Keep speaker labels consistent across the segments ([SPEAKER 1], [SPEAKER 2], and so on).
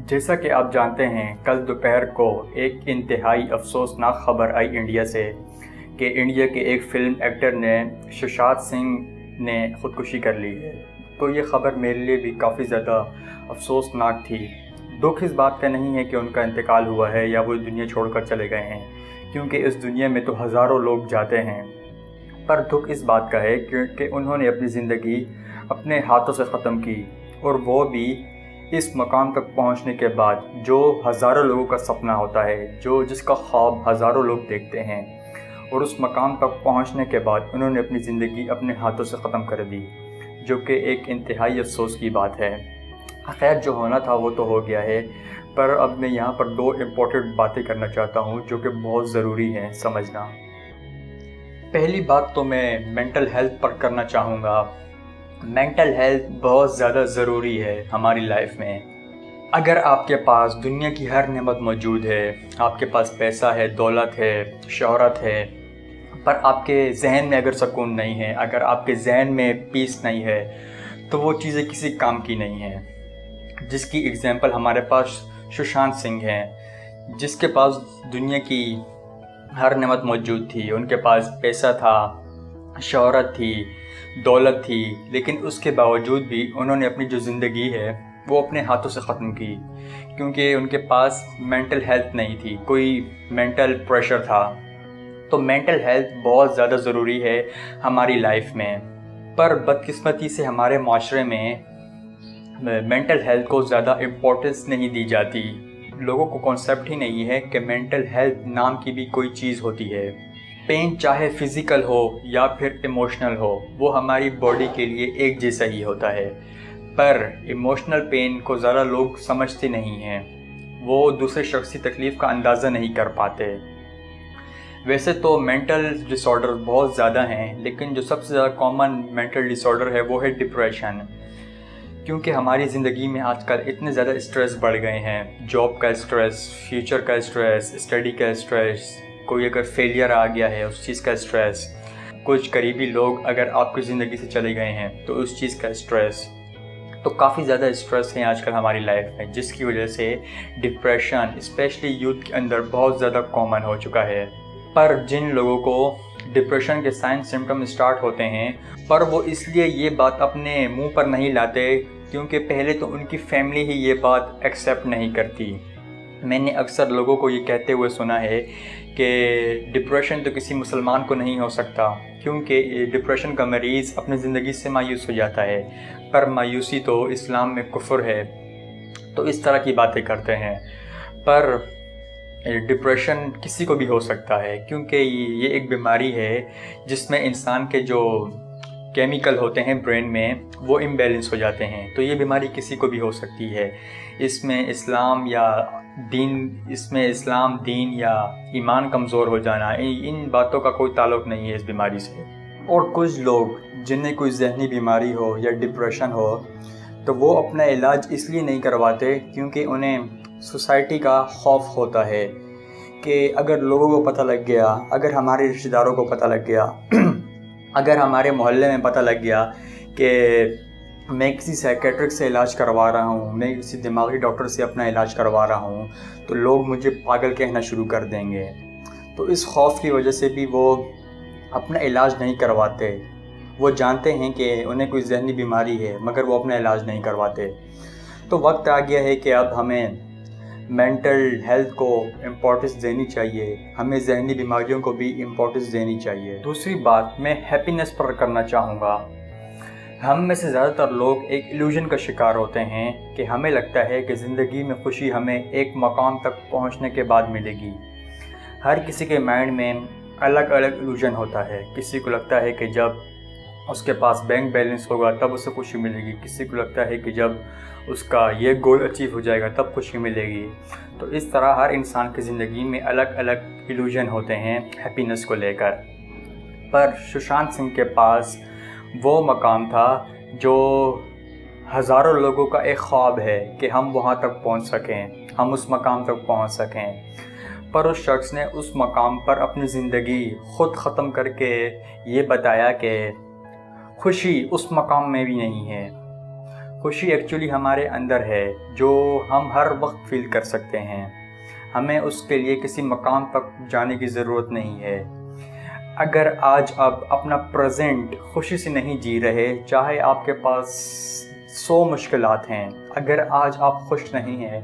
[SPEAKER 1] جیسا کہ آپ جانتے ہیں، کل دوپہر کو ایک انتہائی افسوسناک خبر آئی انڈیا سے کہ انڈیا کے ایک فلم ایکٹر نے ششانت سنگھ نے خودکشی کر لی ہے۔ تو یہ خبر میرے لیے بھی کافی زیادہ افسوسناک تھی۔ دکھ اس بات کا نہیں ہے کہ ان کا انتقال ہوا ہے یا وہ دنیا چھوڑ کر چلے گئے ہیں، کیونکہ اس دنیا میں تو ہزاروں لوگ جاتے ہیں، پر دکھ اس بات کا ہے کہ انہوں نے اپنی زندگی اپنے ہاتھوں سے ختم کی، اور وہ بھی اس مقام تک پہنچنے کے بعد جو ہزاروں لوگوں کا سپنا ہوتا ہے، جس کا خواب ہزاروں لوگ دیکھتے ہیں، اور اس مقام تک پہنچنے کے بعد انہوں نے اپنی زندگی اپنے ہاتھوں سے ختم کر دی، جو کہ ایک انتہائی افسوس کی بات ہے۔ خیر، جو ہونا تھا وہ تو ہو گیا ہے، پر اب میں یہاں پر دو امپورٹنٹ باتیں کرنا چاہتا ہوں جو کہ بہت ضروری ہیں سمجھنا۔ پہلی بات تو میں مینٹل ہیلتھ پر کرنا چاہوں گا۔ مینٹل ہیلتھ بہت زیادہ ضروری ہے ہماری لائف میں۔ اگر آپ کے پاس دنیا کی ہر نعمت موجود ہے، آپ کے پاس پیسہ ہے، دولت ہے، شہرت ہے، پر آپ کے ذہن میں اگر سکون نہیں ہے، اگر آپ کے ذہن میں پیس نہیں ہے، تو وہ چیزیں کسی کام کی نہیں ہیں۔ جس کی اگزامپل ہمارے پاس ششانت سنگھ ہیں، جس کے پاس دنیا کی ہر نعمت موجود تھی، ان کے پاس پیسہ تھا، شہرت تھی، دولت تھی، لیکن اس کے باوجود بھی انہوں نے اپنی جو زندگی ہے وہ اپنے ہاتھوں سے ختم کی، کیونکہ ان کے پاس مینٹل ہیلتھ نہیں تھی، کوئی مینٹل پریشر تھا۔ تو مینٹل ہیلتھ بہت زیادہ ضروری ہے ہماری لائف میں، پر بدقسمتی سے ہمارے معاشرے میں مینٹل ہیلتھ کو زیادہ امپورٹنس نہیں دی جاتی۔ لوگوں کو کانسیپٹ ہی نہیں ہے کہ مینٹل ہیلتھ نام کی بھی کوئی چیز ہوتی ہے۔ پین چاہے فزیکل ہو یا پھر ایموشنل ہو، وہ ہماری باڈی کے لیے ایک جیسا ہی ہوتا ہے، پر ایموشنل پین کو زیادہ لوگ سمجھتے نہیں ہیں، وہ دوسرے شخص کی تکلیف کا اندازہ نہیں کر پاتے۔ ویسے تو مینٹل ڈس آرڈر بہت زیادہ ہیں، لیکن جو سب سے زیادہ کامن مینٹل ڈس آرڈر ہے وہ ہے ڈپریشن، کیونکہ ہماری زندگی میں آج کل اتنے زیادہ اسٹریس بڑھ گئے ہیں، جاب کا اسٹریس، فیوچر کا اسٹریس، اسٹڈی کا اسٹریس، کوئی اگر فیلئر آ گیا ہے اس چیز کا اسٹریس، کچھ قریبی لوگ اگر آپ کی زندگی سے چلے گئے ہیں تو اس چیز کا اسٹریس، تو کافی زیادہ اسٹریس ہیں آج کل ہماری لائف میں، جس کی وجہ سے ڈپریشن اسپیشلی یوتھ کے اندر بہت زیادہ کامن ہو چکا ہے۔ پر جن لوگوں کو ڈپریشن کے سائن سمٹم اسٹارٹ ہوتے ہیں، پر وہ اس لیے یہ بات اپنے منہ پر نہیں لاتے کیونکہ پہلے تو ان کی فیملی ہی یہ بات ایکسیپٹ نہیں کرتی۔ میں نے اکثر لوگوں کو یہ کہتے ہوئے سنا ہے کہ ڈپریشن تو کسی مسلمان کو نہیں ہو سکتا، کیونکہ ڈپریشن کا مریض اپنی زندگی سے مایوس ہو جاتا ہے، پر مایوسی تو اسلام میں کفر ہے، تو اس طرح کی باتیں کرتے ہیں۔ پر ڈپریشن کسی کو بھی ہو سکتا ہے، کیونکہ یہ ایک بیماری ہے جس میں انسان کے جو کیمیکل ہوتے ہیں برین میں وہ امبیلنس ہو جاتے ہیں، تو یہ بیماری کسی کو بھی ہو سکتی ہے۔ اس میں اسلام دین یا ایمان کمزور ہو جانا، ان باتوں کا کوئی تعلق نہیں ہے اس بیماری سے۔ اور کچھ لوگ جنہیں کوئی ذہنی بیماری ہو یا ڈپریشن ہو، تو وہ اپنا علاج اس لیے نہیں کرواتے کیونکہ انہیں سوسائٹی کا خوف ہوتا ہے کہ اگر لوگوں کو پتہ لگ گیا، اگر ہمارے رشتہ داروں کو پتہ لگ گیا، اگر ہمارے محلے میں پتہ لگ گیا کہ میں کسی سائیکیٹرک سے علاج کروا رہا ہوں، میں کسی دماغی ڈاکٹر سے اپنا علاج کروا رہا ہوں، تو لوگ مجھے پاگل کہنا شروع کر دیں گے۔ تو اس خوف کی وجہ سے بھی وہ اپنا علاج نہیں کرواتے۔ وہ جانتے ہیں کہ انہیں کوئی ذہنی بیماری ہے، مگر وہ اپنا علاج نہیں کرواتے۔ تو وقت آ گیا ہے کہ اب ہمیں مینٹل ہیلتھ کو امپورٹنس دینی چاہیے، ہمیں ذہنی بیماریوں کو بھی امپورٹنس دینی چاہیے۔ دوسری بات میں ہیپینس پر کرنا چاہوں گا۔ ہم میں سے زیادہ تر لوگ ایک ایلوژن کا شکار ہوتے ہیں کہ ہمیں لگتا ہے کہ زندگی میں خوشی ہمیں ایک مقام تک پہنچنے کے بعد ملے گی۔ ہر کسی کے مائنڈ میں الگ الگ ایلوژن ہوتا ہے۔ کسی کو لگتا ہے کہ جب اس کے پاس بینک بیلنس ہوگا تب اسے خوشی ملے گی، کسی کو لگتا ہے کہ جب اس کا یہ گول اچیو ہو جائے گا تب خوشی ملے گی۔ تو اس طرح ہر انسان کی زندگی میں الگ الگ ایلوژن ہوتے ہیں ہیپینس کو لے کر۔ پر ششانت سنگھ کے پاس وہ مقام تھا جو ہزاروں لوگوں کا ایک خواب ہے کہ ہم وہاں تک پہنچ سکیں، ہم اس مقام تک پہنچ سکیں، پر اس شخص نے اس مقام پر اپنی زندگی خود ختم کر کے یہ بتایا کہ خوشی اس مقام میں بھی نہیں ہے، خوشی ایکچولی ہمارے اندر ہے، جو ہم ہر وقت فیل کر سکتے ہیں۔ ہمیں اس کے لیے کسی مقام تک جانے کی ضرورت نہیں ہے۔ اگر آج آپ اپنا پریزنٹ خوشی سے نہیں جی رہے، چاہے آپ کے پاس 100 مشکلات ہیں، اگر آج آپ خوش نہیں ہیں،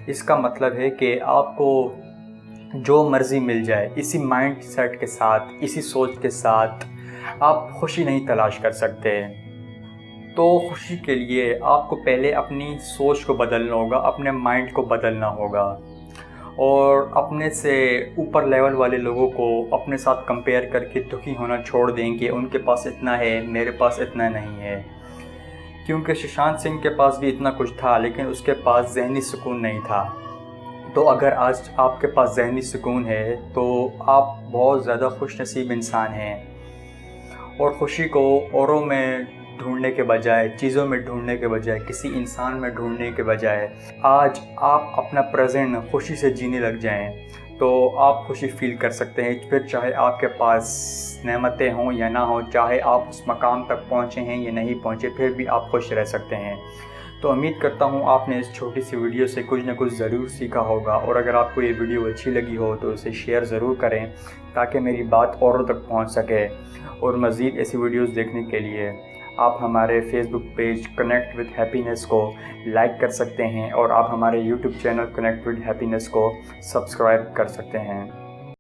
[SPEAKER 1] اس کا مطلب ہے کہ آپ کو جو مرضی مل جائے، اسی مائنڈ سیٹ کے ساتھ، اسی سوچ کے ساتھ آپ خوشی نہیں تلاش کر سکتے۔ تو خوشی کے لیے آپ کو پہلے اپنی سوچ کو بدلنا ہوگا، اپنے مائنڈ کو بدلنا ہوگا، اور اپنے سے اوپر لیول والے لوگوں کو اپنے ساتھ کمپیئر کر کے دکھی ہونا چھوڑ دیں کہ ان کے پاس اتنا ہے، میرے پاس اتنا نہیں ہے۔ کیونکہ ششانت سنگھ کے پاس بھی اتنا کچھ تھا، لیکن اس کے پاس ذہنی سکون نہیں تھا۔ تو اگر آج آپ کے پاس ذہنی سکون ہے تو آپ بہت زیادہ خوش نصیب انسان ہیں، اور خوشی کو اوروں میں ڈھونڈنے کے بجائے، چیزوں میں ڈھونڈنے کے بجائے، کسی انسان میں ڈھونڈنے کے بجائے، آج آپ اپنا پریزنٹ خوشی سے جینے لگ جائیں تو آپ خوشی فیل کر سکتے ہیں۔ پھر چاہے آپ کے پاس نعمتیں ہوں یا نہ ہوں، چاہے آپ اس مقام تک پہنچے ہیں یا نہیں پہنچے، پھر بھی آپ خوش رہ سکتے ہیں۔ تو امید کرتا ہوں آپ نے اس چھوٹی سی ویڈیو سے کچھ نہ کچھ ضرور سیکھا ہوگا، اور اگر آپ کو یہ ویڈیو اچھی لگی ہو تو اسے شیئر ضرور کریں تاکہ میری بات اوروں تک پہنچ سکے۔ اور مزید ایسی ویڈیوز دیکھنے کے لیے آپ ہمارے Facebook page connect with happiness کو لائک کر سکتے ہیں، اور آپ ہمارے YouTube channel connect with happiness کو سبسکرائب کر سکتے ہیں۔